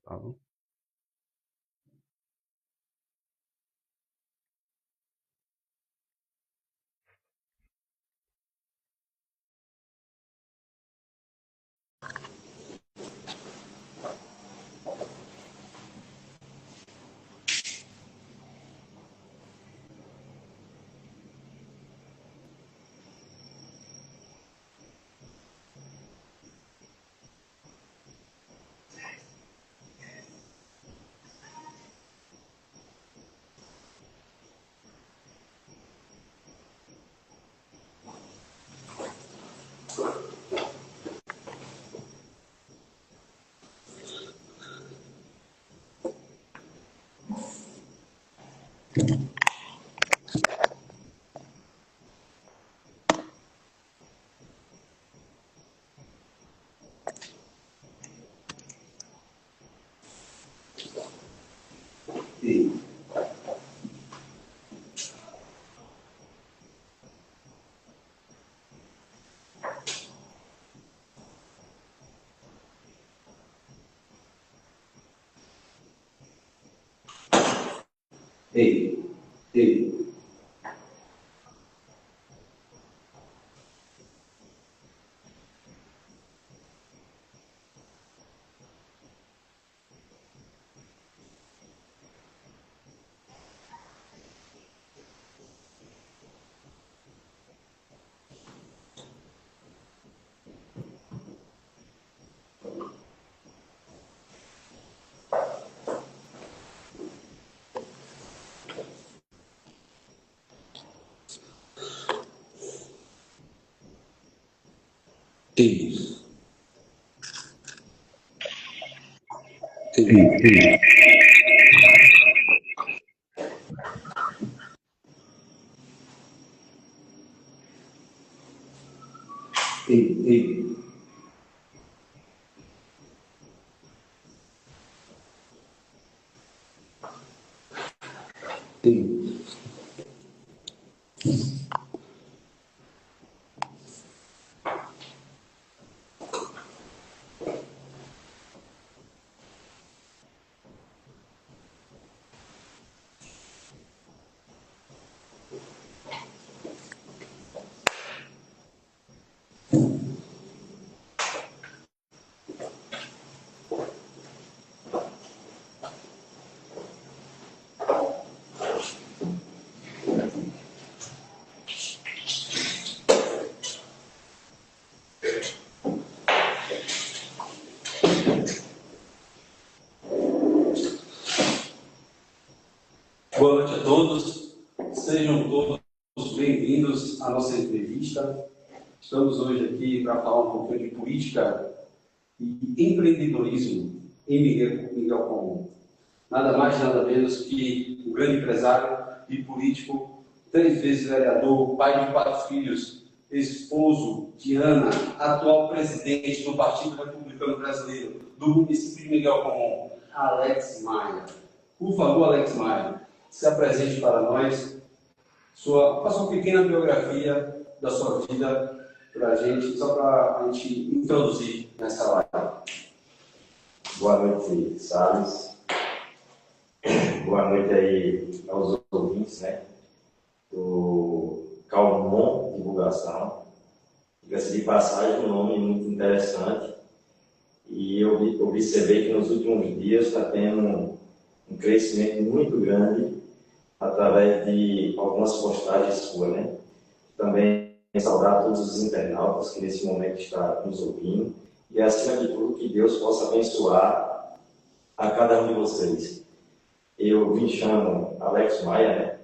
Tá bom? Ei, ei. Ei. Ei. Ei. Ei. Boa noite a todos, sejam todos bem-vindos à nossa entrevista. Estamos hoje aqui para falar um pouquinho de política e empreendedorismo em Miguel Comum. Nada mais, nada menos que um grande empresário e político, 3 vezes vereador, pai de 4 filhos, esposo de Ana, atual presidente do Partido Republicano Brasileiro, do município de Miguel Comum, Alex Maia. Por favor, Alex Maia, se apresente para nós, faça uma pequena biografia da sua vida para a gente, só para a gente introduzir nessa live. Boa noite, Salles. Boa noite aí aos ouvintes, né, do Calmon Divulgação. Diga-se de passagem, um nome muito interessante. E eu observei que nos últimos dias está tendo um crescimento muito grande através de algumas postagens suas, né? Também saudar todos os internautas que nesse momento estão nos ouvindo e, acima de tudo, que Deus possa abençoar a cada um de vocês. Eu me chamo Alex Maia, né?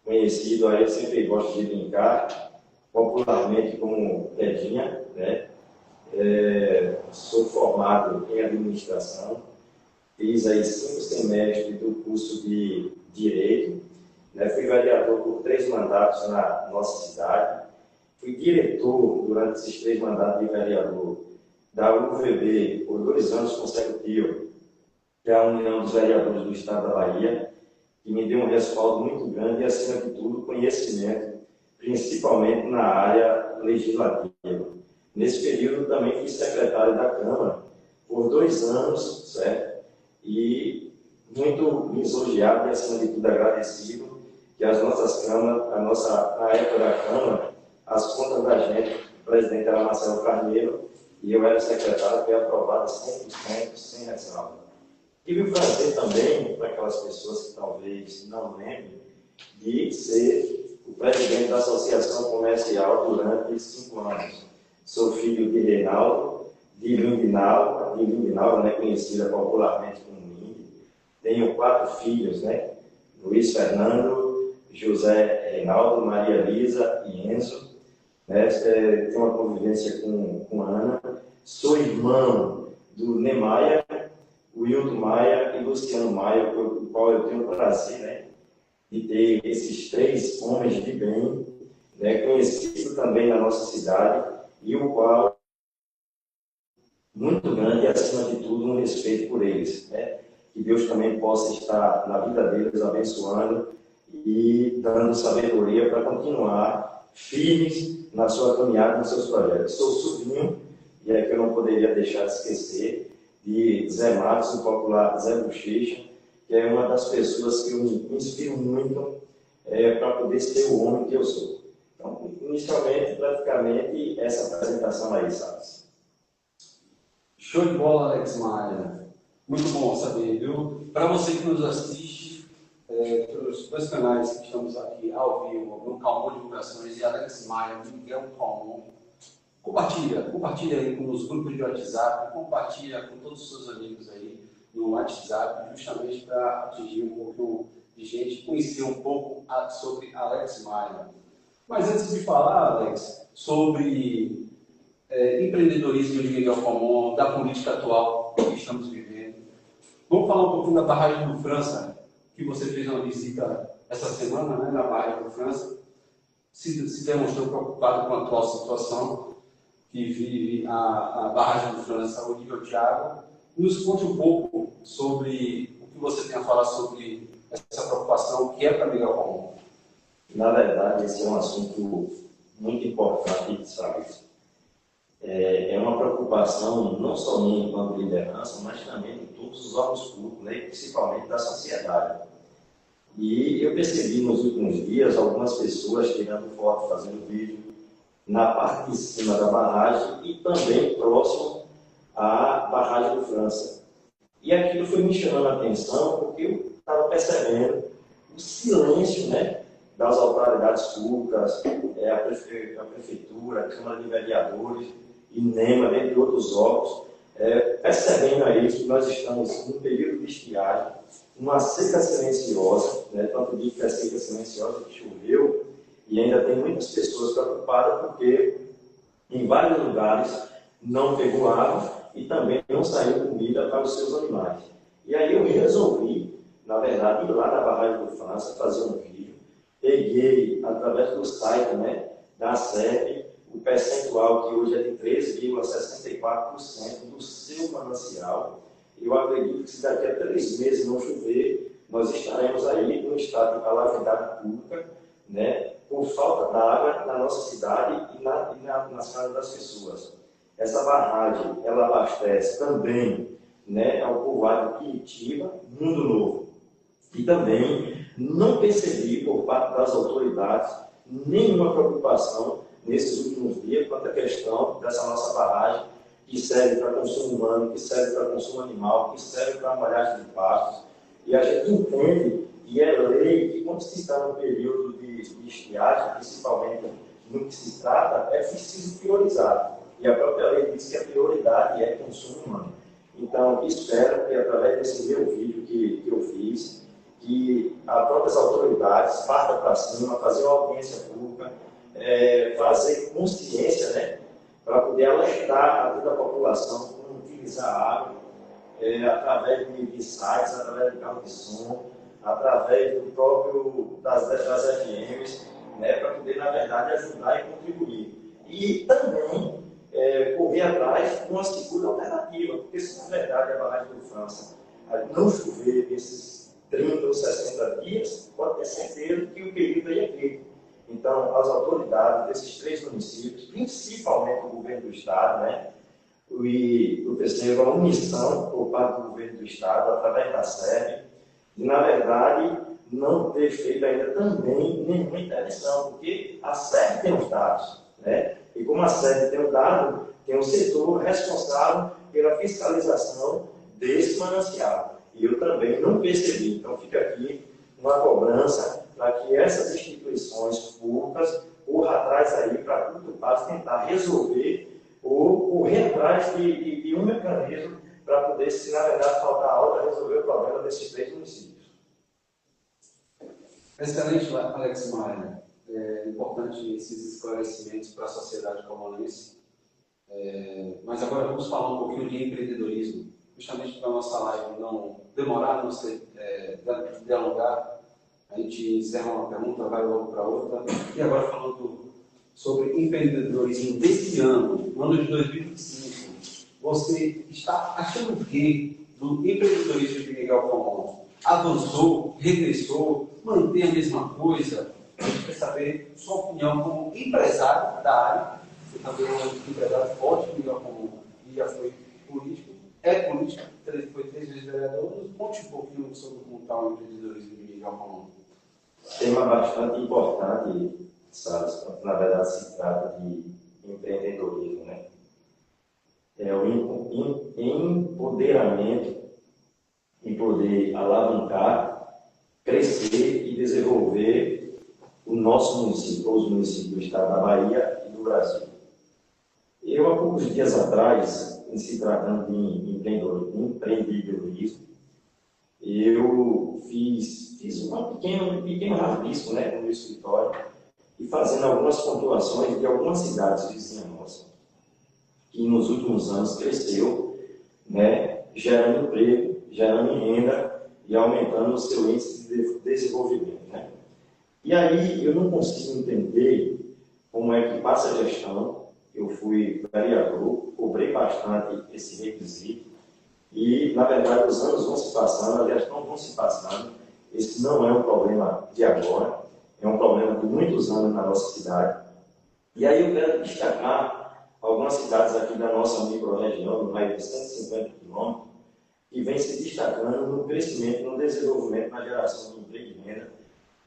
Conhecido, aí eu sempre gosto de brincar, popularmente como Pedinha, né? Sou formado em administração, fiz aí 5 semestres do curso de Direito, né? Fui vereador por 3 mandatos na nossa cidade, fui diretor durante esses 3 mandatos de vereador da UVB por 2 anos consecutivos, que é a União dos Vereadores do Estado da Bahia, que me deu um respaldo muito grande e, acima de tudo, conhecimento, principalmente na área legislativa. Nesse período, também fui secretário da Câmara por 2 anos, certo? muito lisonjeado e, acima de tudo, agradecido que as nossas câmaras, na época da Câmara, as contas da gente, o presidente era Marcelo Carneiro e eu era secretário, foi aprovada 100%, sem ressalva. Tive o prazer também, para aquelas pessoas que talvez não lembrem, de ser o presidente da Associação Comercial durante 5 anos. Sou filho de Reinaldo, de Lindinaldo, né, conhecida popularmente como Lindy. Tenho 4 filhos, né? Luiz Fernando, José Reinaldo, Maria Lisa e Enzo. Né? Tenho uma convivência com a Ana. Sou irmão do Nemaia, Wilton Maia e Luciano Maia, com o qual eu tenho o prazer, né, de ter esses 3 homens de bem, né, conhecidos também na nossa cidade, e o qual, muito grande e, acima de tudo, um respeito por eles. Né? Que Deus também possa estar na vida deles, abençoando e dando sabedoria para continuar firmes na sua caminhada, nos seus projetos. Sou sobrinho, e é que eu não poderia deixar de esquecer, de Zé Marcos, o popular Zé Bochecha, que é uma das pessoas que eu me inspiro muito para poder ser o homem que eu sou. Então, inicialmente, praticamente, essa apresentação aí, sabe? Show de bola, Alex Maia. Muito bom saber, viu? Para você que nos assiste, pelos 2 canais que estamos aqui ao vivo, no Calmon Divulgações e Alex Maia, Miguel Calmon, compartilha aí com os grupos de WhatsApp, compartilha com todos os seus amigos aí no WhatsApp, justamente para atingir um pouco de gente, conhecer um pouco sobre Alex Maia. Mas antes de falar, Alex, sobre empreendedorismo de Miguel Calmon, da política atual que estamos vivendo, vamos falar um pouquinho da barragem do França, que você fez uma visita essa semana, né, na barragem do França, se demonstrou preocupado com a atual situação que vive a barragem do França, o nível de água. Nos conte um pouco sobre o que você tem a falar sobre essa preocupação que é para Miguel Calmon. Na verdade, esse é um assunto muito importante, sabe? É uma preocupação não só minha enquanto liderança, mas também de todos os órgãos públicos, né? E principalmente da sociedade. E eu percebi nos últimos dias algumas pessoas tirando foto, fazendo vídeo, na parte de cima da barragem e também próximo à barragem do França. E aquilo foi me chamando a atenção porque eu estava percebendo o silêncio, né, das autoridades públicas, a prefeitura, a Câmara de Vereadores, INEMA, dentre outros órgãos, percebendo aí que nós estamos num período de estiagem, uma seca silenciosa, né, tanto digo que a seca silenciosa que choveu, e ainda tem muitas pessoas preocupadas porque em vários lugares não pegou água e também não saiu comida para os seus animais. E aí eu resolvi, na verdade, ir lá na barragem do França, fazer um vídeo. Peguei, através do site, né, da SEP, o percentual que hoje é de 13,64% do seu manancial. Eu acredito que se daqui a 3 meses não chover, nós estaremos aí num estado de calamidade pública, né, por falta d'água na nossa cidade e nas casas das pessoas. Essa barragem, ela abastece também, né, ao povoado de Piritiba, Mundo Novo. E também não percebi, por parte das autoridades, nenhuma preocupação nesses últimos dias quanto à questão dessa nossa barragem, que serve para consumo humano, que serve para consumo animal, que serve para molhagem de pastos. E a gente entende que é lei que, quando se está no período de estiagem, principalmente no que se trata, é preciso priorizar. E a própria lei diz que a prioridade é consumo humano. Então, espero que, através desse meu vídeo que eu fiz, que as próprias autoridades partam para cima, fazer uma audiência pública, fazer consciência, né, para poder alertar a toda a população como utilizar a água, através de sites, através de carro de som, através do próprio das FMs, né, para poder, na verdade, ajudar e contribuir. E também correr atrás de uma segura alternativa, porque se na verdade a barragem do França não chover esses 30 ou 60 dias, pode ter certeza que o período aí é crítico. Então, as autoridades desses 3 municípios, principalmente o governo do Estado, né, e o terceiro, a unição por parte do governo do Estado, através da SEB, de, na verdade, não ter feito ainda também nenhuma intervenção, porque a SERV tem os dados, né? E como a SERV tem o dado, tem um setor responsável pela fiscalização desse manancial. E eu também não percebi. Então, fica aqui uma cobrança para que essas instituições públicas corram atrás aí para, curto prazo, tentar resolver ou correr atrás de um mecanismo para poder, se na verdade faltar alta, resolver o problema desses 3 municípios. Excelente, Alex Maia. É importante esses esclarecimentos para a sociedade comunense. Mas agora vamos falar um pouquinho de empreendedorismo, justamente para a nossa live não demorar, não ser delongar. A gente encerra uma pergunta, vai logo para outra. E agora falando sobre empreendedorismo desse ano, ano de 2025, você está achando o que do empreendedorismo de Miguel Comum? Avançou, regressou, mantém a mesma coisa? A gente quer saber sua opinião como empresário da área. Você também é um empresário forte, Miguel Comum, e já foi político, foi 3 vezes vereador. Nos conte um pouquinho sobre como está o empreendedorismo de Miguel Comum. Tema bastante importante, sabe? Na verdade, se trata de empreendedorismo, né? É o empoderamento e poder alavancar, crescer e desenvolver o nosso município, os municípios do estado da Bahia e do Brasil. Eu, há poucos dias atrás, em se tratando de empreendedorismo, eu fiz um pequeno rabisco, né, no meu escritório, e fazendo algumas pontuações de algumas cidades vizinhas nossas, que nos últimos anos cresceu, né, gerando emprego, gerando renda e aumentando o seu índice de desenvolvimento, né? E aí eu não consigo entender como é que passa a gestão. Eu fui vereador, cobrei bastante esse requisito e, na verdade, os anos vão se passando, a gestão vão se passando. Esse não é um problema de agora, é um problema de muitos anos na nossa cidade. E aí eu quero destacar algumas cidades aqui da nossa microrregião, no raio de 150 quilômetros, que vem se destacando no crescimento, no desenvolvimento, na geração de emprego e renda,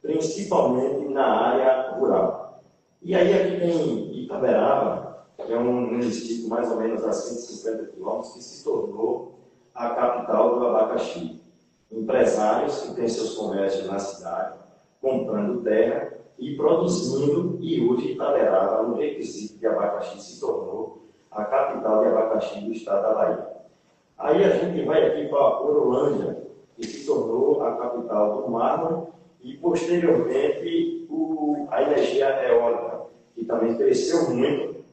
principalmente na área rural. E aí aqui tem Itaberaba, que é um município mais ou menos a 150 quilômetros, que se tornou a capital do abacaxi. Empresários que têm seus comércios na cidade, comprando terra e produzindo, e hoje Itaberaba, no requisito de abacaxi, se tornou a capital de abacaxi do estado da Bahia. Aí a gente vai aqui para Orolândia, que se tornou a capital do mármore, e posteriormente a energia eólica, que também cresceu muito,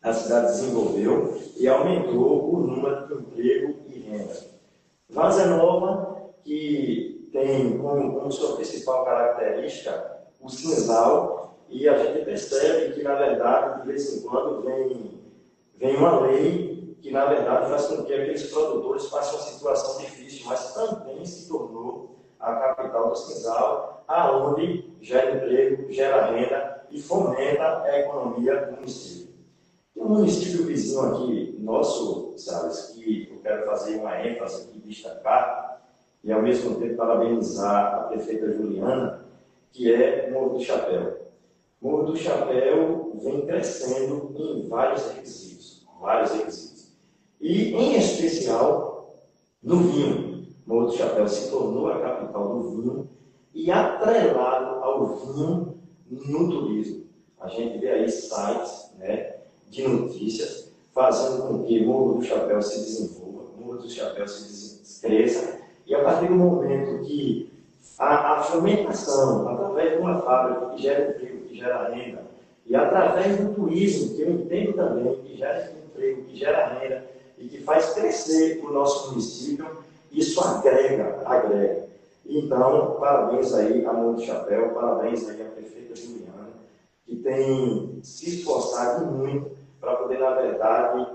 a cidade desenvolveu e aumentou o número de emprego e renda. Vaza Nova, que tem como sua principal característica o cinzal, e a gente percebe que, na verdade, de vez em quando vem uma lei que, na verdade, faz com que aqueles produtores passem uma situação difícil, mas também se tornou a capital do cinzal, aonde gera emprego, gera renda e fomenta a economia do município. Tem um município vizinho aqui, nosso, Salles, que eu quero fazer uma ênfase aqui, destacar, e ao mesmo tempo parabenizar a prefeita Juliana, que é Morro do Chapéu. Morro do Chapéu vem crescendo em vários requisitos. E, em especial, no vinho. Morro do Chapéu se tornou a capital do vinho e atrelado ao vinho no turismo. A gente vê aí sites, né, de notícias fazendo com que Morro do Chapéu se desenvolva, Morro do Chapéu se cresça, e a partir do momento que a fomentação, através de uma fábrica que gera emprego, que gera renda, e através do turismo, que eu entendo também, que gera emprego, que gera renda, e que faz crescer o nosso município, isso agrega. Então, parabéns aí a Morro do Chapéu, parabéns aí à prefeita Juliana, que tem se esforçado muito para poder, na verdade,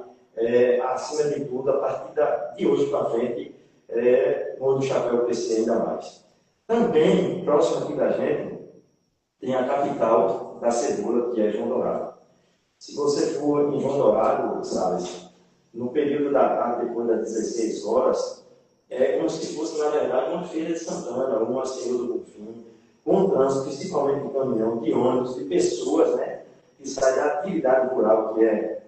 acima de tudo, a partir de hoje para frente, Morro do Chapéu crescer ainda mais. Também, próximo aqui da gente, tem a capital da cebola, que é João Dourado. Se você for em João Dourado, sabe, no período da tarde, depois das 16 horas, é como se fosse, na verdade, uma feira de Santana, ou uma Senhor do Bonfim, com trânsito, principalmente de caminhão, de ônibus, de pessoas, né, que saem da atividade rural, que é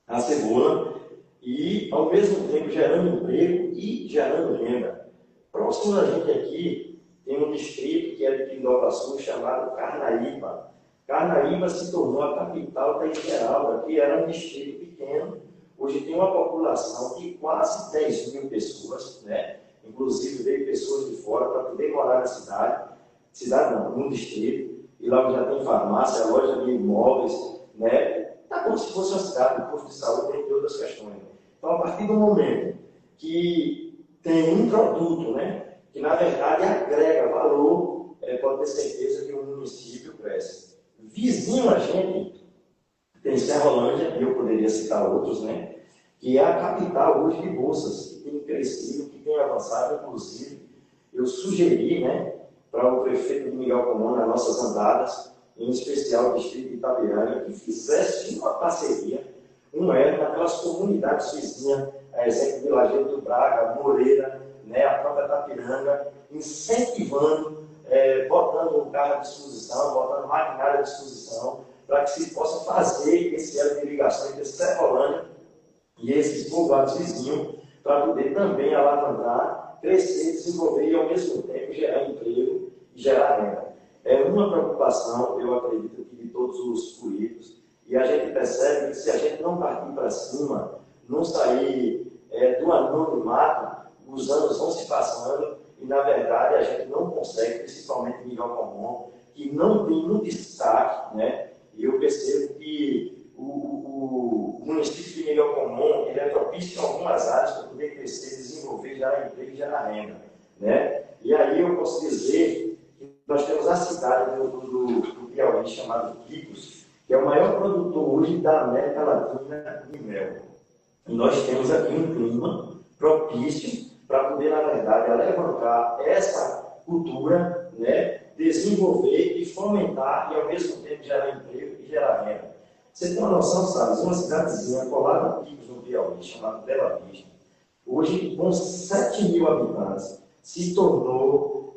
a cebola, e, ao mesmo tempo, gerando emprego e gerando renda. Próximo da gente aqui, tem um distrito que é de Pindoba Sul, chamado Carnaíba. Carnaíba se tornou a capital da Esmeralda, que era um distrito pequeno. Hoje tem uma população de quase 10 mil pessoas, né? Inclusive veio pessoas de fora para poder morar na cidade não, no distrito, e lá já tem farmácia, loja de imóveis, né? Está como se fosse uma cidade, um posto de saúde, entre outras questões. Então, a partir do momento que tem um produto, né, que na verdade agrega valor, pode ter certeza que o município cresce. Vizinho a gente tem Serrolândia, e eu poderia citar outros, né, que é a capital hoje de bolsas, que tem crescido, que tem avançado. Inclusive, eu sugeri, né, para o prefeito de Miguel Comum, nas nossas andadas, em especial o distrito de Itabiranga, que fizesse uma parceria, um elo naquelas comunidades vizinhas, a exemplo de Lajeado do Braga, Moreira, né, a própria Itapiranga, incentivando, botando um carro à disposição, botando maquinário à disposição, para que se possa fazer esse elo de ligação entre Serrolândia e esses povoados vizinhos, para poder também alavancar, crescer, desenvolver e, ao mesmo tempo, gerar emprego e gerar renda. É uma preocupação, eu acredito, que de todos os políticos, e a gente percebe que se a gente não partir para cima, não sair do anonimato, os anos vão se passando e, na verdade, a gente não consegue, principalmente em Miguel Comum, que não tem um destaque, né? E eu percebo que o município de Miguel Comum, ele é propício em algumas áreas para poder crescer, desenvolver, gerar emprego e gerar renda, né? E aí eu posso dizer que nós temos a cidade do Piauí, chamada Quicos, que é o maior produtor hoje da América Latina de mel. E nós temos aqui um clima propício para poder, na verdade, alavancar essa cultura, né, desenvolver e fomentar e, ao mesmo tempo, gerar emprego e gerar renda. Você tem uma noção, sabe? Uma cidadezinha colada a Quicos, no Piauí, chamada Bela Vista, hoje, com 7 mil habitantes, se tornou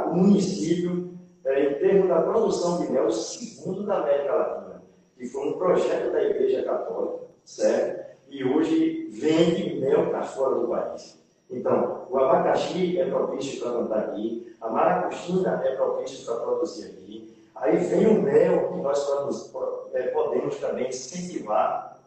o município, em termos da produção de mel, o segundo da América Latina, que foi um projeto da Igreja Católica, certo? E hoje vende mel para fora do país. Então, o abacaxi é propício para plantar aqui, a maracuxina é propício para produzir aqui, aí vem o mel que nós podemos também incentivar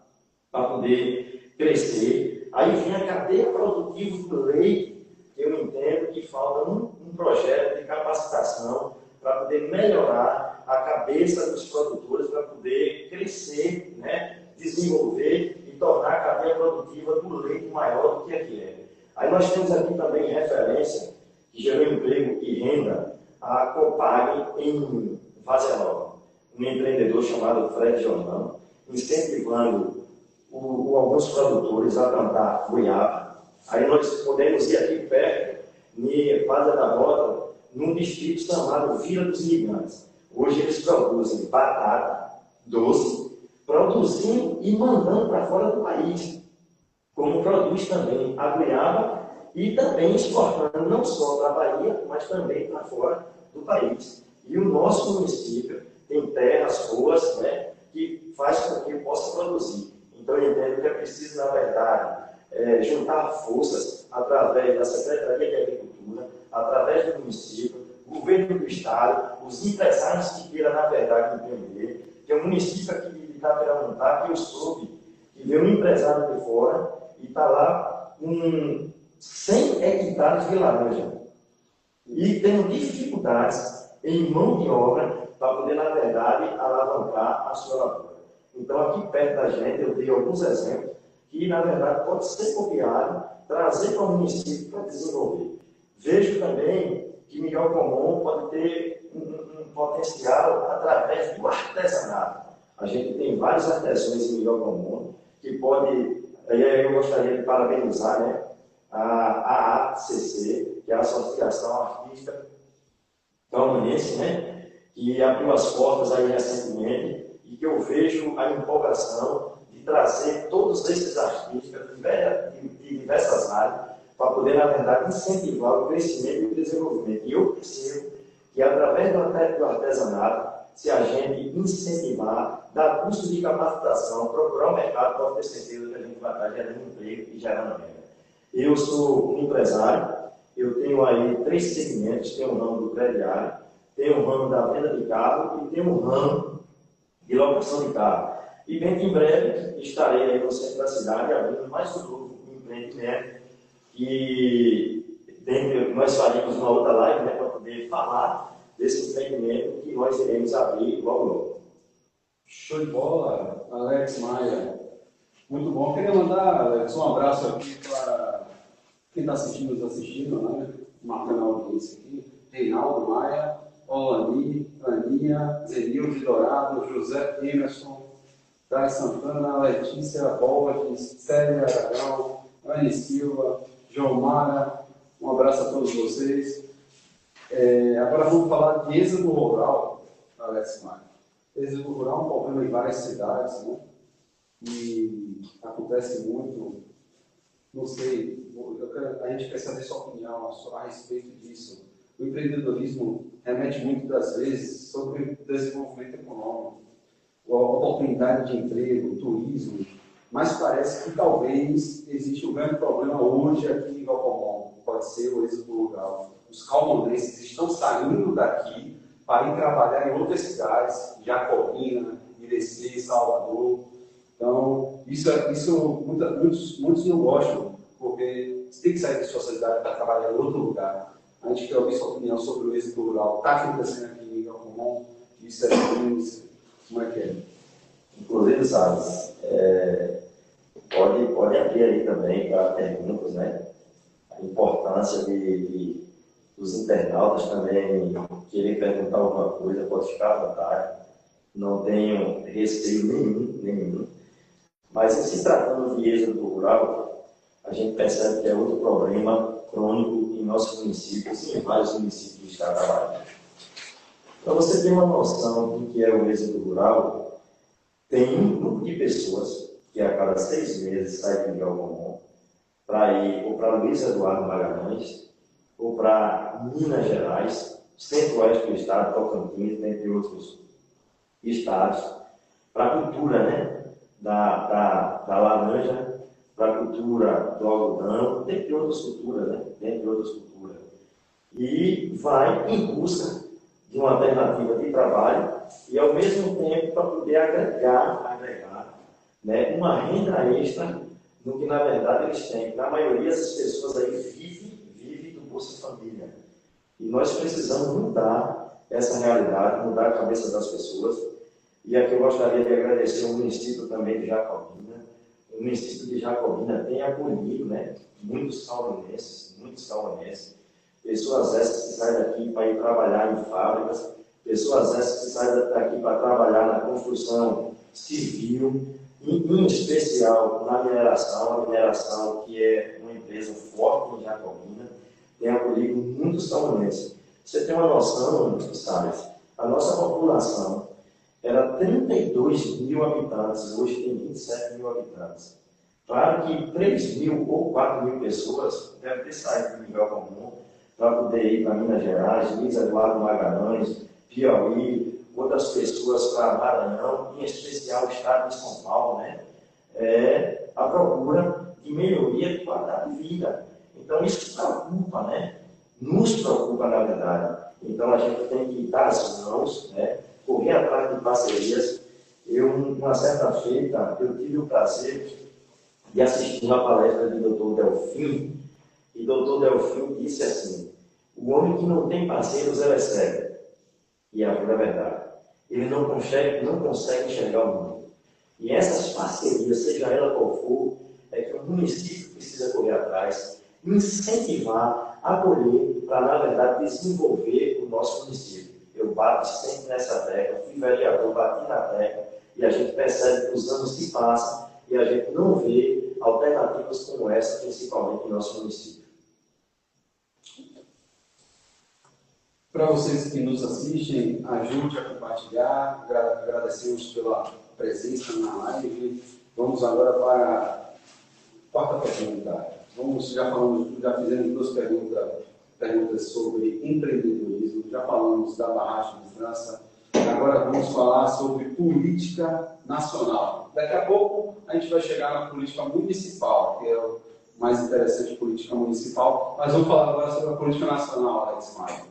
para poder crescer, aí vem a cadeia produtiva do leite, que eu entendo que falta um projeto de capacitação para poder melhorar a cabeça dos produtores, para poder crescer, né, desenvolver e tornar a cadeia produtiva do leite maior do que aqui é. Aí nós temos aqui também referência, que gerou emprego e renda, a Copag em Vazia Nova, um empreendedor chamado Fred Jordão, incentivando alguns produtores a plantar goiaba. Aí nós podemos ir aqui perto, em Vazia da Mota, num distrito chamado Vila dos Gigantes. Hoje eles produzem batata doce, produzindo e mandando para fora do país, como produz também a goiaba e também exportando não só para a Bahia, mas também para fora do país. E o nosso município tem terras boas, né, que faz com que possa produzir. Então eu entendo que é preciso, na verdade, juntar forças através da Secretaria de Agricultura, através do município, governo do Estado, os empresários que queiram, na verdade, empreender, que é um município aqui de Itapiramuntá, que eu soube que veio um empresário de fora e está lá com 100 hectares de laranja. E tendo dificuldades em mão de obra para poder, na verdade, alavancar a sua lavoura. Então, aqui perto da gente, eu dei alguns exemplos que, na verdade, pode ser copiado, trazer para o município para desenvolver. Vejo também que Miguel Comum pode ter um potencial através do artesanato. A gente tem vários artesãos em Miguel Comum que pode, eu gostaria de parabenizar, né, a ACC, que é a Associação Artística Cauanense, né, que abriu as portas aí recentemente, e que eu vejo a empolgação de trazer todos esses artistas de diversas áreas para poder, na verdade, incentivar o crescimento e o desenvolvimento. E eu percebo que, através do artesanato, se a gente incentivar, dar curso de capacitação, procurar o mercado, pode ter certeza que a gente vai estar gerando emprego e gerando renda. Eu sou um empresário, eu tenho aí 3 segmentos, tenho o ramo do crediário, tenho o ramo da venda de carro e tenho o ramo de locação de carro. E bem que em breve estarei aí no centro da cidade abrindo mais um novo empreendimento que nós faremos uma outra live, né, para poder falar desse empreendimento que nós iremos abrir logo logo. Show de bola, Alex Maia. Muito bom. Queria mandar, Alex, um abraço aqui para quem está assistindo, nos assistindo, né? Marcando a audiência aqui. Reinaldo Maia, Olani, Aninha, Zenilde Dourado, José Emerson, Dai Santana, Letícia Borges, Célia Aragão, Anne Silva, João Mara. Um abraço a todos vocês. Agora vamos falar de êxodo rural, Alex Maia. Êxodo rural é um problema em várias cidades, né? E acontece muito, não sei, a gente quer saber sua opinião a respeito disso. O empreendedorismo remete muitas das vezes sobre o desenvolvimento econômico, a oportunidade de emprego, turismo, mas parece que talvez existe um grande problema hoje aqui em Galpão, pode ser o êxodo rural. Os calmonenses estão saindo daqui para ir trabalhar em outras cidades, Jacobina, Irecê, Salvador. Então, muitos não gostam, porque você tem que sair da sua cidade para trabalhar em outro lugar. A gente quer ouvir sua opinião sobre o êxodo rural. Está acontecendo aqui em Galpão? Isso como é que é? Inclusive, Salles, pode abrir aí também para perguntas, né? A importância dos internautas também querer perguntar alguma coisa, pode ficar à vontade. Não tenho receio nenhum. Mas, em se tratando de êxodo rural, a gente percebe que é outro problema crônico em nossos municípios e em vários municípios do estado da Bahia. Para você ter uma noção do que é o êxodo rural, tem um grupo de pessoas que a cada 6 meses sai de Miguel Comum para ir ou para Luiz Eduardo Magalhães, ou para Minas Gerais, centro-oeste do estado, Tocantins, entre outros estados, para a cultura, né? Da laranja, para a cultura do algodão, dentre outras culturas, né? E vai em busca de uma alternativa de trabalho e, ao mesmo tempo, para poder agregar né, uma renda extra no que, na verdade, eles têm. Na maioria, essas pessoas aí vivem do Bolsa Família. E nós precisamos mudar essa realidade, mudar a cabeça das pessoas. E aqui eu gostaria de agradecer o município também de Jacobina. O município de Jacobina tem acolhido, né, muitos salmonenses, pessoas essas que saem daqui para ir trabalhar em fábricas, pessoas essas que saem daqui para trabalhar na construção civil, em especial na mineração, a mineração que é uma empresa forte em Jacobina, tem acolhido muitos salmonenses. Você tem uma noção, Salles, a nossa população era 32 mil habitantes, hoje tem 27 mil habitantes. Claro que 3 mil ou 4 mil pessoas devem ter saído do Miguel Comum para poder ir para Minas Gerais, Luiz Eduardo Magalhães, Piauí, outras pessoas para Maranhão, em especial o estado de São Paulo, né? A procura de melhoria de qualidade de vida. Então, isso preocupa, né? Nos preocupa, na verdade. Então, a gente tem que dar as mãos, né? Correr atrás de parcerias. Uma certa feita, eu tive o prazer de assistir uma palestra de Dr. Delfim, e Dr. Delfim disse assim: o homem que não tem parceiros, ele é cego. E a pura verdade. Ele não consegue enxergar o mundo. E essas parcerias, seja ela qual for, é que o município precisa correr atrás, incentivar, acolher, para, na verdade, desenvolver o nosso município. Eu bato sempre nessa tecla, fui vereador, bati na tecla, e a gente percebe que os anos se passam e a gente não vê alternativas como essa, principalmente no nosso município. Para vocês que nos assistem, ajude a compartilhar, agradecemos pela presença na live. Vamos agora para a quarta pergunta. Já fizemos duas perguntas sobre empreendedorismo, já falamos da barragem de França, agora vamos falar sobre política nacional. Daqui a pouco a gente vai chegar na política municipal, que é o mais interessante, política municipal, mas vamos falar agora sobre a política nacional, Alex Maia.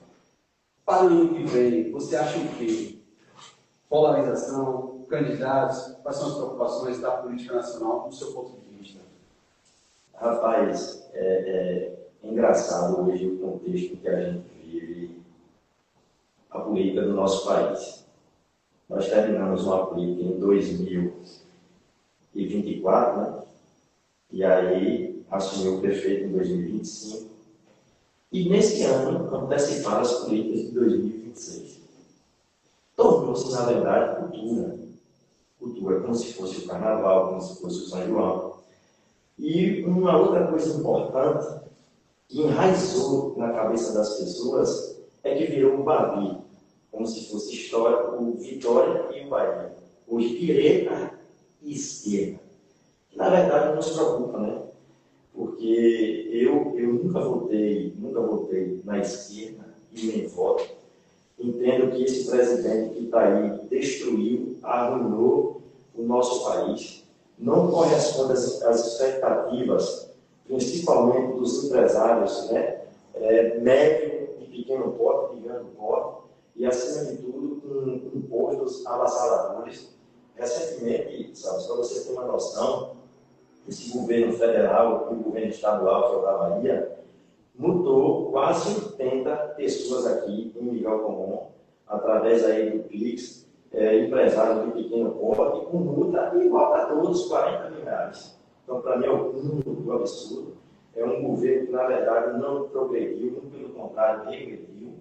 Para o ano que vem, você acha o quê? Polarização, candidatos, quais são as preocupações da política nacional do seu ponto de vista? Rapaz, é engraçado hoje o contexto que a gente vive, a política do nosso país. Nós terminamos uma política em 2024, né? E aí assumiu o prefeito em 2025. E nesse ano anteciparam as políticas de 2026. Tornou-se, na verdade, cultura. Cultura, como se fosse o carnaval, como se fosse o São João. E uma outra coisa importante, que enraizou na cabeça das pessoas, é que virou um Bavi, como se fosse história, o Vitória e o Bahia. Hoje, direita e esquerda. Que, na verdade, não nos preocupa, né? Porque eu nunca votei na esquerda e nem voto. Entendo que esse presidente que está aí destruiu, arruinou o nosso país, não corresponde às expectativas, principalmente dos empresários, né? Médio e pequeno porte, de grande porte, e, acima de tudo, com impostos avassaladores. Recentemente, sabe, para você ter uma noção, esse governo federal e o governo estadual, que é o da Bahia, multou quase 80 pessoas aqui em Miguel Comum, através aí do PIX, empresários de pequeno porte, com multa igual a todos, 40 mil reais. Então, para mim, é um cúmulo absurdo. É um governo que, na verdade, não progrediu, muito pelo contrário, regrediu,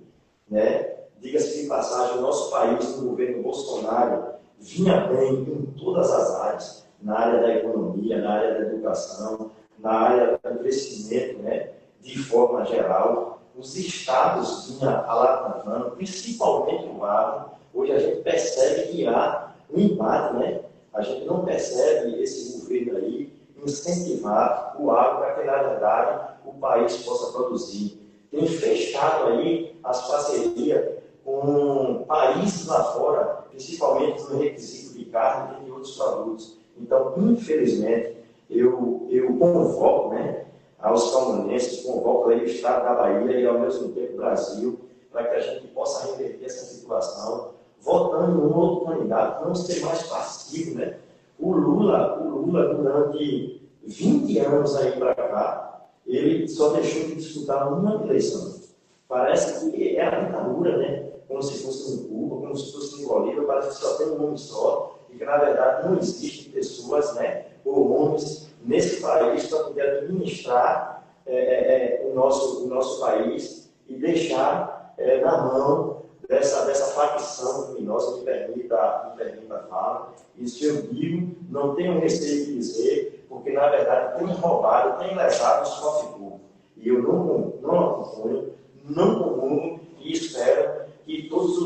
né? Diga-se de passagem, o nosso país, no governo Bolsonaro, vinha bem em todas as áreas, na área da economia, na área da educação, na área do crescimento, né? De forma geral. Os estados vinham alavancando, principalmente o agro. Hoje a gente percebe que há um embate, né? A gente não percebe esse governo aí incentivar o agro para que, na verdade, o país possa produzir. Tem fechado aí as parcerias com países lá fora, principalmente no requisito de carne e de outros produtos. Então, infelizmente, eu convoco, né, aos camonenses, convoco aí o Estado da Bahia e, ao mesmo tempo, o Brasil, para que a gente possa reverter essa situação, votando um outro candidato, não ser mais passivo, né? O Lula, durante 20 anos aí para cá, ele só deixou de disputar uma eleição. Parece que é a ditadura, né? Como se fosse em Cuba, como se fosse em Bolívia, parece que só tem um nome só, e que, na verdade, não existem pessoas, né, ou homens nesse país para poder administrar o nosso país e deixar na mão dessa facção criminosa, me permita a fala. Isso eu digo, não tenho receio de dizer, porque, na verdade, tem roubado, tem lesado o cofre público. E eu não acompanho, não comungo e espero que todas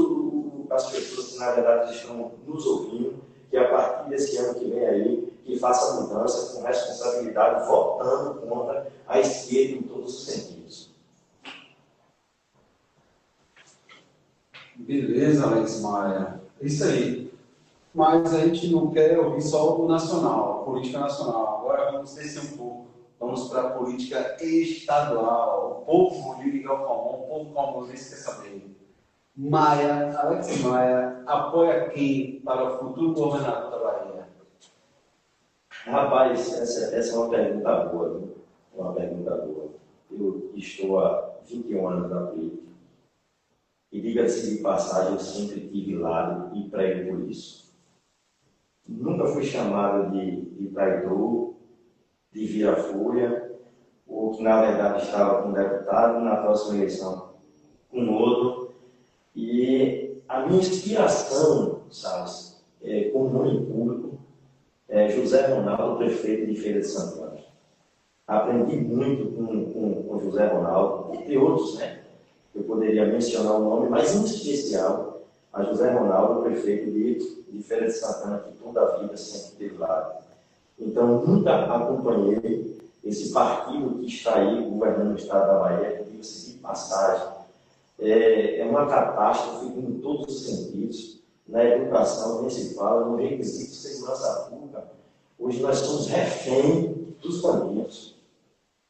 as pessoas que, na verdade, estão nos ouvindo, que a partir desse ano que vem aí, que faça mudança com responsabilidade, votando contra a esquerda em todos os sentidos. Beleza, Alex Maia. É isso aí. Mas a gente não quer ouvir só o nacional, a política nacional. Agora vamos descer um pouco. Vamos para a política estadual. O povo de Miguel Comum, o povo comunense quer saber. Maia, Alex Maia, apoia quem para o futuro governador da Bahia? Rapaz, essa é uma pergunta boa, viu? Uma pergunta boa. Eu estou há 21 anos na política. E diga-se de passagem, eu sempre tive lado e prego por isso. Nunca fui chamado de traidor, de vira-folha, ou que na verdade estava com um deputado, na próxima eleição com outro. E a minha inspiração, sabe, como nome público, é José Ronaldo, prefeito de Feira de Santana. Aprendi muito com José Ronaldo, entre outros, né? Eu poderia mencionar o nome, mas em especial a José Ronaldo, prefeito de Feira de Santana, que toda a vida sempre esteve lá. Então, nunca acompanhei esse partido que está aí governando o estado da Bahia, que diga-se de passagem, é uma catástrofe em todos os sentidos, na educação municipal, no requisito de segurança pública. Hoje nós somos refém dos bandidos.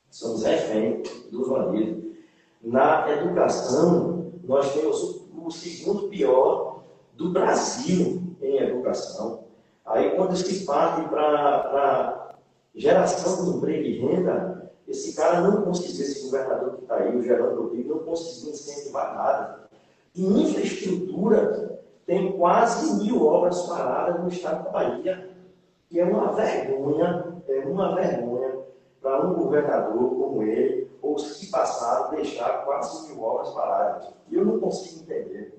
Somos refém dos bandidos. Na educação, nós temos o segundo pior do Brasil em educação. Aí, quando se parte para geração de emprego e renda, esse cara não conseguiu, esse governador que está aí, o Geraldo Rodrigues, não conseguiu incentivar nada. Em infraestrutura, tem quase 1.000 obras paradas no estado da Bahia, que é uma vergonha para um governador como ele, ou se passar, deixar quase 1.000 obras paradas. E eu não consigo entender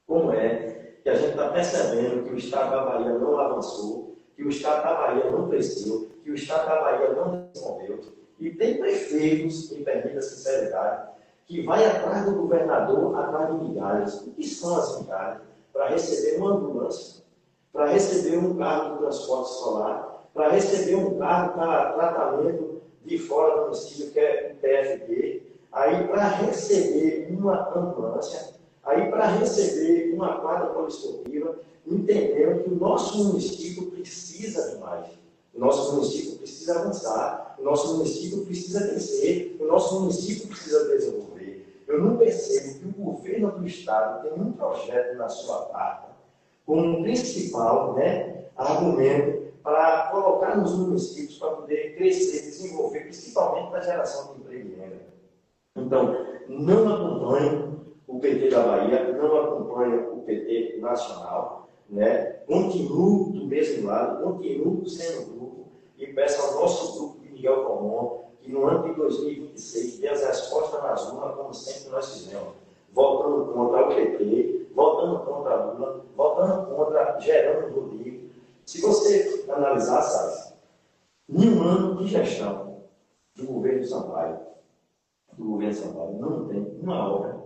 como é que a gente está percebendo que o estado da Bahia não avançou, que o estado da Bahia não cresceu, que o estado da Bahia não desenvolveu. E tem prefeitos, me permita a sinceridade, que vai atrás do governador, atrás de migalhas. O que são as migalhas? Para receber uma ambulância, para receber um carro de transporte escolar, para receber um carro para tratamento de fora do município, que é o TFB, aí para receber uma ambulância, aí para receber uma quadra poliesportiva, entendendo que o nosso município precisa de mais. O nosso município precisa avançar, o nosso município precisa crescer, o nosso município precisa desenvolver. Eu não percebo que o governo do estado tem um projeto na sua carta como principal, argumento para colocar nos municípios para poder crescer, desenvolver, principalmente na geração de emprego e renda. Então, não acompanho o PT da Bahia, não acompanho o PT nacional, continuo do mesmo lado, continuo sendo grupo e peço ao nosso grupo de Miguel Comon que no ano de 2026 dê as respostas nas urnas, como sempre nós fizemos, votando contra o PT, votando contra Lula, votando contra Geraldo Rodrigues. Se você analisar, sabe, em um ano de gestão do governo Sampaio, não tem uma obra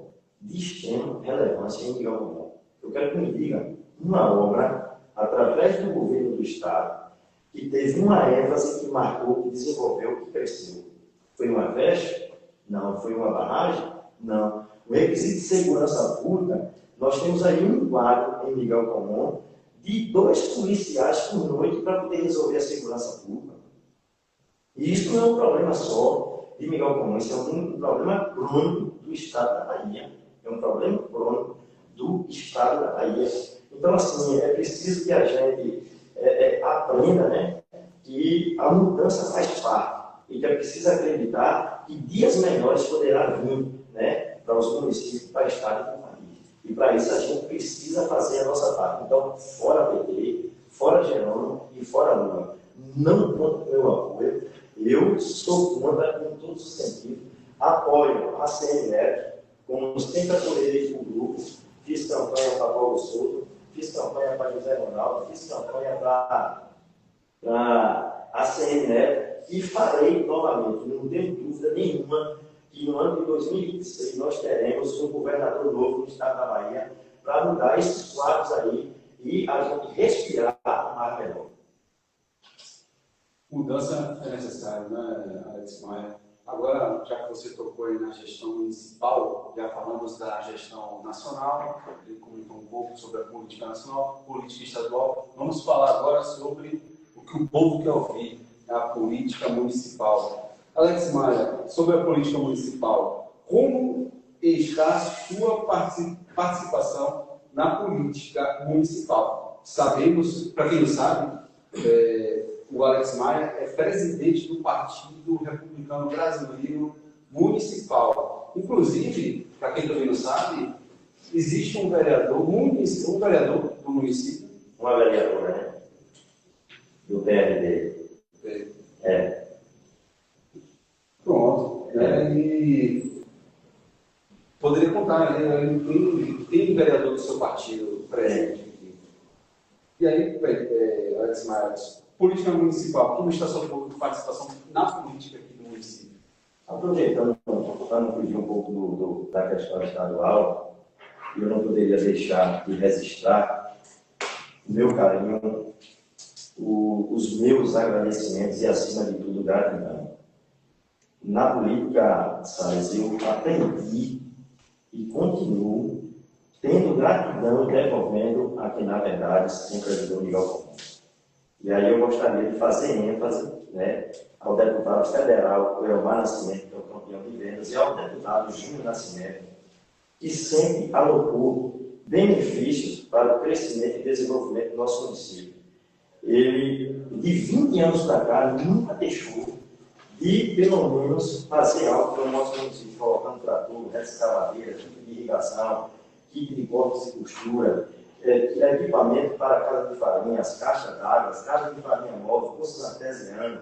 de extrema relevância em Miguel Comon. Eu quero que me diga uma obra, através do governo do Estado, que teve uma ênfase, que marcou, que desenvolveu, que cresceu. Foi uma creche? Não. Foi uma barragem? Não. O requisito de segurança pública, nós temos aí um quadro em Miguel Comon de 2 policiais por noite para poder resolver a segurança pública. E isso não é um problema só de Miguel Comon, isso é um problema crônico do Estado da Bahia. É um problema crônico do Estado da Bahia. Então, assim, é preciso que a gente aprenda, que a mudança faz parte e que é preciso acreditar que dias melhores poderá vir, para os municípios, para o Estado e para o país. E para isso a gente precisa fazer a nossa parte. Então, fora PT, fora Jerônimo e fora Lula. Não conta com o meu apoio. Eu sou contra em todos os sentidos. Apoio a CNF, como sempre apoiei o grupo. Fiz campanha para Paulo Souto, fiz campanha para José Ronaldo, fiz campanha para a CNF e farei novamente. Não tenho dúvida nenhuma que no ano de 2026 nós teremos um governador novo no estado da Bahia para mudar esses quadros aí e a gente respirar mais melhor. Mudança é necessária, né, Alex Maia? Agora, já que você tocou aí na gestão municipal, já falamos da gestão nacional, ele comentou um pouco sobre a política nacional, política estadual. Vamos falar agora sobre o que o povo quer ouvir, a política municipal. Alex Maia, sobre a política municipal, como está a sua participação na política municipal? Sabemos, para quem não sabe, o Alex Maia é presidente do Partido Republicano Brasileiro Municipal. Inclusive, para quem também não sabe, existe um vereador do município. Uma vereadora, do PRD. Pronto. E poderia contar, tem um vereador do seu partido presente aqui. E aí, Alex Maia, política municipal, como está a sua participação na política aqui do município? Aproveitando, para não fugir um pouco da questão estadual, eu não poderia deixar de registrar o meu carinho, os meus agradecimentos e, acima de tudo, gratidão Na política, Salles, eu aprendi e continuo tendo gratidão e devolvendo a quem, na verdade, sempre ajudou o Miguel Comum. E aí eu gostaria de fazer ênfase, né, ao deputado federal Elmar Nascimento, que é o campeão de vendas, e ao deputado Júnior Nascimento, que sempre alocou benefícios para o crescimento e desenvolvimento do nosso município. Ele, de 20 anos para cá, nunca deixou de, pelo menos, fazer algo para o nosso município, colocando trator, escavadeira, kit de irrigação, kit de cortes e costura, equipamento para a casa de farinha, as caixas d'água, as caixas de farinha móvel, poços artesianos,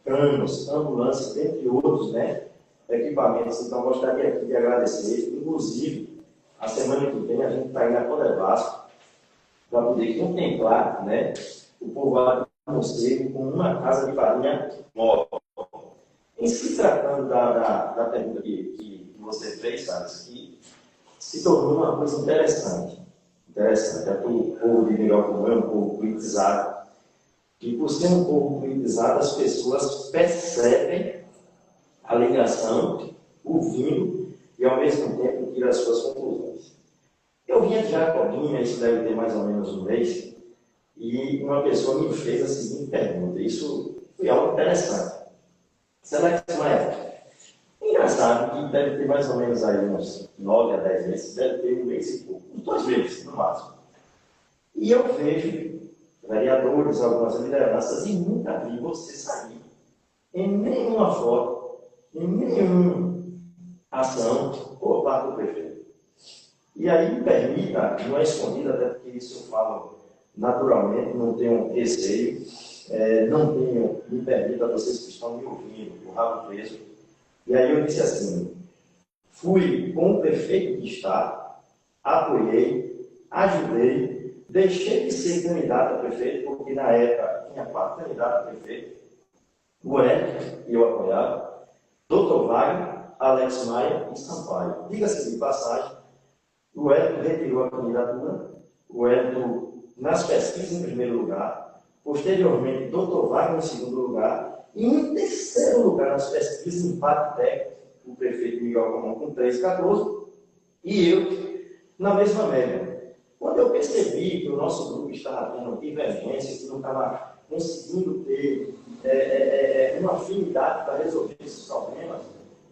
canos, ambulâncias, entre outros, né, equipamentos. Então, gostaria aqui de agradecer. Inclusive, a semana que vem, a gente está indo a Codevasco para poder contemplar, né, o povoado de Morcego com uma casa de farinha móvel. Em se tratando da pergunta que você fez, sabe, que se tornou uma coisa interessante. É que o povo de Miguel Comum é um povo politizado. E por ser um povo politizado, as pessoas percebem a ligação, ouvindo, e ao mesmo tempo tiram as suas conclusões. Eu vinha de Jacobina, isso deve ter mais ou menos um mês, e uma pessoa me fez a seguinte pergunta. Isso foi algo interessante. Selex Maia, engraçado que deve ter mais ou menos aí uns 9 a 10 meses, deve ter um mês e pouco, uns 2 meses no máximo. E eu vejo vereadores, algumas lideranças, e nunca vi você sair em nenhuma foto, em nenhuma ação por parte do prefeito. E aí me permita, não é escondido, até porque isso eu falo naturalmente, não tenho receio, não tenho, me permita, vocês que estão me ouvindo, o rabo preso. E aí eu disse assim, fui com o prefeito de estado, apoiei, ajudei, deixei de ser candidato a prefeito, porque na época tinha 4 candidatos a prefeito, o Hélio, que eu apoiava, Dr. Wagner, Alex Maia e Sampaio. Diga-se de passagem, o Hélio retirou a candidatura, o Hélio nas pesquisas em primeiro lugar, posteriormente Dr. Wagner em segundo lugar, e em terceiro lugar nas pesquisas em impacto técnico, o prefeito Miguel Comum com 3,14, e eu na mesma média. Quando eu percebi que o nosso grupo estava tendo divergência, que não estava conseguindo ter uma afinidade para resolver esses problemas,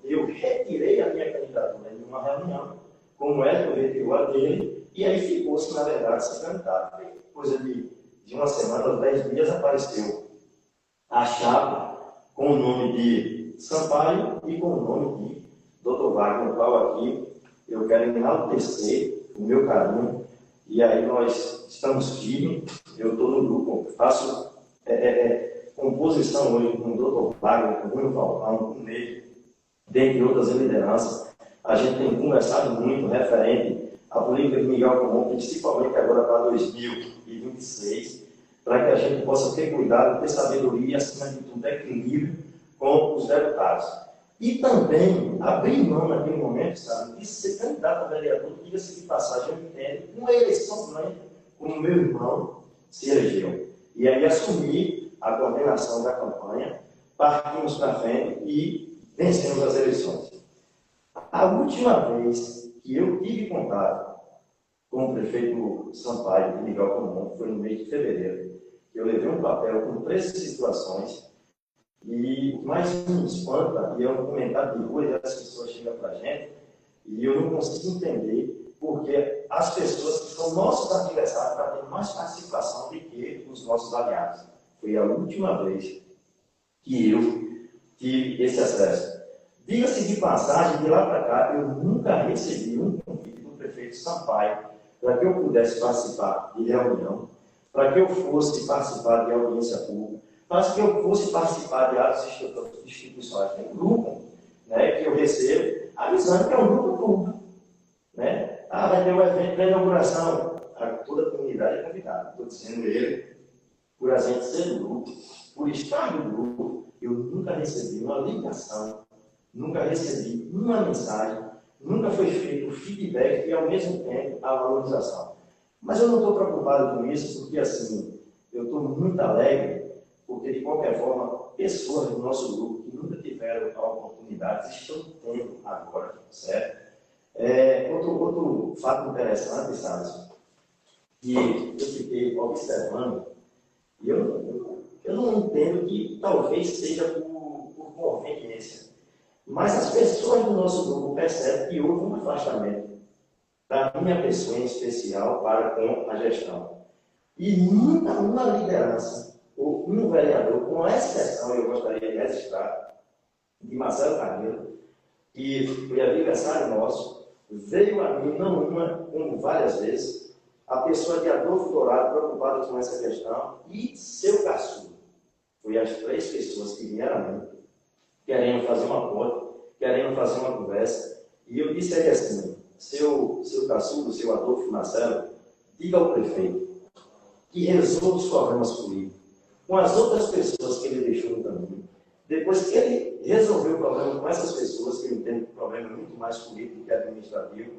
eu retirei a minha candidatura em uma reunião, como é que eu retirou a dele, e aí ficou-se, na verdade, se candidato. Coisa de uma semana, 10 dias, apareceu a chapa com o nome de Sampaio e com o nome de Dr. Wagner, qual aqui eu quero enaltecer o meu carinho, e aí nós estamos firmes, eu estou no grupo, faço composição hoje com o Dr. Wagner, com o Bruno Falcão, com o Ney, dentre outras lideranças. A gente tem conversado muito referente à política de Miguel Comum, principalmente agora para 2026, para que a gente possa ter cuidado, ter sabedoria e, acima de tudo, equilíbrio com os deputados. E também abrir mão naquele momento, sabe, de ser candidato a vereador, diga-se de passagem, eu entendo, uma eleição plena, como meu irmão se elegeu. E aí assumir a coordenação da campanha, partimos para frente e vencemos as eleições. A última vez que eu tive contato com o prefeito Sampaio de Miguel Comum foi no mês de fevereiro. Eu levei um papel com 13 situações e o que mais me espanta, e é um comentário de rua, e as pessoas chegam para a gente, e eu não consigo entender porque as pessoas que são nossos adversários para ter mais participação do que os nossos aliados. Foi a última vez que eu tive esse acesso. Diga-se de passagem, de lá para cá, eu nunca recebi um convite do prefeito Sampaio para que eu pudesse participar de reunião, para que eu fosse participar de audiência pública, para que eu fosse participar de atos institucionais. Tem um grupo, né, que eu recebo, avisando que é um grupo público. Né? Vai ter um evento de inauguração, toda a comunidade é convidada. Estou dizendo ele, por a gente ser do grupo, por estar no grupo, eu nunca recebi uma ligação, nunca recebi uma mensagem, nunca foi feito o feedback e, ao mesmo tempo, a valorização. Mas eu não estou preocupado com isso, porque, assim, eu estou muito alegre, porque, de qualquer forma, pessoas do nosso grupo que nunca tiveram tiveram a oportunidade, estão tendo agora, certo? Outro fato interessante, sabe, que eu fiquei observando, e eu não entendo que talvez seja por conveniência, mas as pessoas do nosso grupo percebem que houve um afastamento da minha pessoa em especial para com a gestão. E nunca uma liderança, ou um vereador, com exceção, eu gostaria de registrar, de Marcelo Carneiro, que foi aniversário nosso, veio a mim, não uma, como várias vezes, a pessoa de Adolfo Dourado, preocupada com essa questão, e seu caçula. Foi as 3 pessoas que vieram a mim, querendo fazer uma ponte, querendo fazer uma conversa, e eu disse a ele assim, seu caçula, seu Adolfo Marcelo, diga ao prefeito que resolva os problemas políticos com as outras pessoas que ele deixou no caminho. Depois que ele resolveu o problema com essas pessoas, que eu entendo que o problema é muito mais político que administrativo,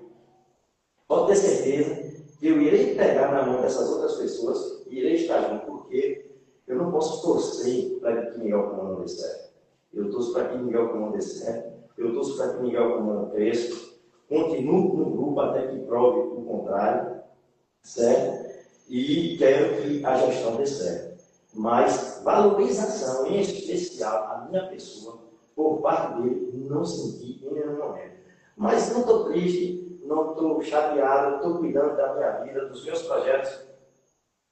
pode ter certeza que eu irei pegar na mão dessas outras pessoas e irei estar junto, porque eu não posso torcer para que Miguel Comando dê certo. Eu torço para que Miguel Comando dê certo, eu torço para que Miguel Comando cresça, continue no grupo até que prove o contrário, certo? E quero que a gestão dê certo. Mas valorização, em especial, a minha pessoa, por parte dele, não senti em nenhum momento. Mas não estou triste, não estou chateado, estou cuidando da minha vida, dos meus projetos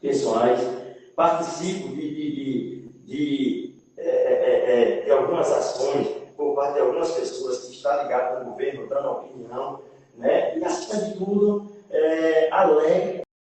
pessoais, participo de algumas ações por parte de algumas pessoas que estão ligadas com o governo, dando opinião, né? E, acima de tudo, alegre